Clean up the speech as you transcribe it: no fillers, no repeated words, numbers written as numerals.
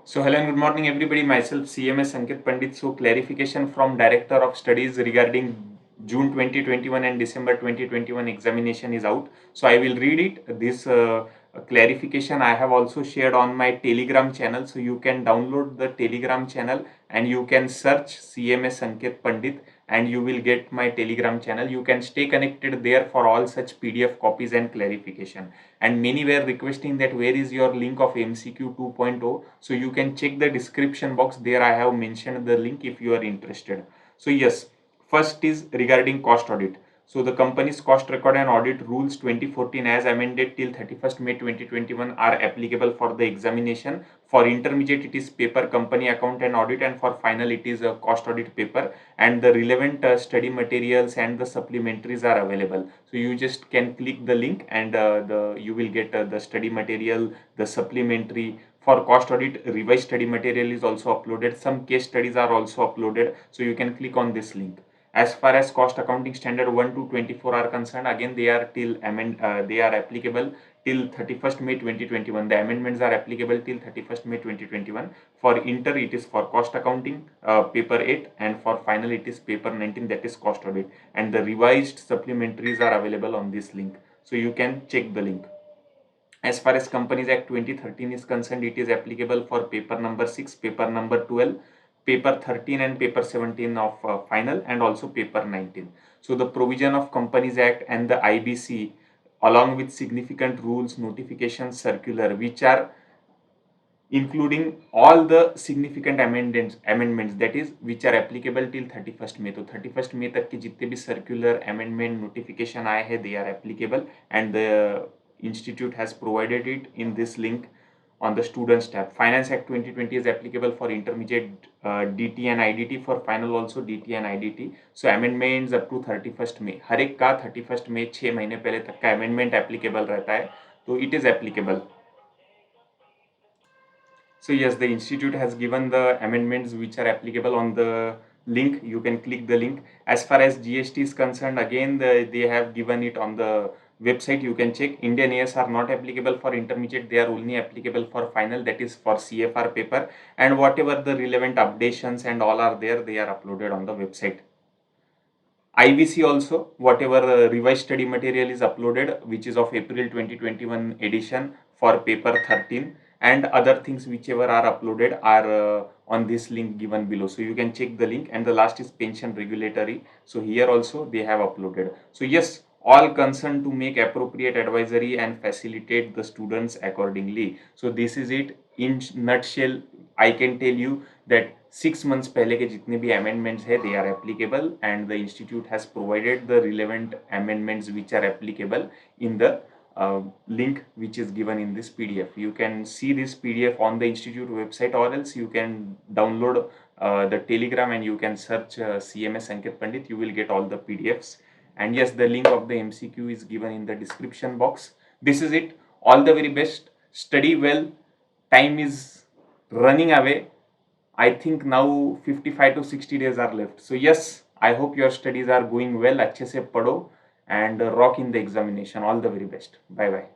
So hello and good morning everybody. Myself CMS Ankit Pandit. So clarification from Director of Studies regarding June 2021 and December 2021 examination is out. So I will read it. This clarification I have also shared on my Telegram channel. So you can download the Telegram channel and you can search CMS Ankit Pandit and you will get my Telegram channel. You can stay connected there for all such PDF copies and clarification. And many were requesting that where is your link of MCQ 2.0. So you can check the description box. There I have mentioned the link if you are interested. So yes, first is regarding cost audit. So the company's cost record and audit rules 2014 as amended till 31st May 2021 are applicable for the examination. For intermediate it is paper company account and audit, and for final it is a cost audit paper, and the relevant study materials and the supplementaries are available. So you just can click the link and you will get the study material, the supplementary. For cost audit, revised study material is also uploaded. Some case studies are also uploaded. So you can click on this link. As far as cost accounting standard 1 to 24 are concerned, again they are they are applicable till 31st May 2021. The amendments are applicable till 31st May 2021. For inter it is for cost accounting paper 8, and for final it is paper 19, that is cost audit, and the revised supplementaries are available on this link. So you can check the link. As far as Companies Act 2013 is concerned, it is applicable for paper number 6, paper number 12, paper 13 and paper 17 of final, and also paper 19. So the provision of Companies Act and the IBC along with significant rules, notifications, circular, which are including all the significant amendments that is which are applicable till 31st May. तो 31st May तक के जितने भी circular amendment notification आए हैं, they are applicable, and the institute has provided it in this link on the students tab. Finance Act 2020 is applicable for intermediate DT and IDT, for final also DT and IDT. So amendments up to 31st May. हर एक का 31st May 6 महीने पहले तक का amendment applicable रहता है, तो it is applicable. So yes, the institute has given the amendments which are applicable on the link. You can click the link. As far as GST is concerned, again they have given it on the website. You can check. Indian AS are not applicable for intermediate. They are only applicable for final, that is for CFR paper, and whatever the relevant updations and all are there, they are uploaded on the website. IBC also, whatever revised study material is uploaded, which is of April 2021 edition for paper 13, and other things whichever are uploaded are on this link given below. So you can check the link. And the last is pension regulatory. So here also they have uploaded. So yes, all concerned to make appropriate advisory and facilitate the students accordingly. So this is it in nutshell. I can tell you that 6 months पहले के जितने भी amendments है, they are applicable, and the institute has provided the relevant amendments which are applicable in the link which is given in this PDF. You can see this PDF on the institute website, or else you can download the Telegram and you can search CMS Ankit Pandit. You will get all the PDFs. And yes, the link of the MCQ is given in the description box. This is it. All the very best. Study well. Time is running away. I think now 55 to 60 days are left. So yes, I hope your studies are going well. अच्छे से पढ़ो and rock in the examination. All the very best. Bye bye.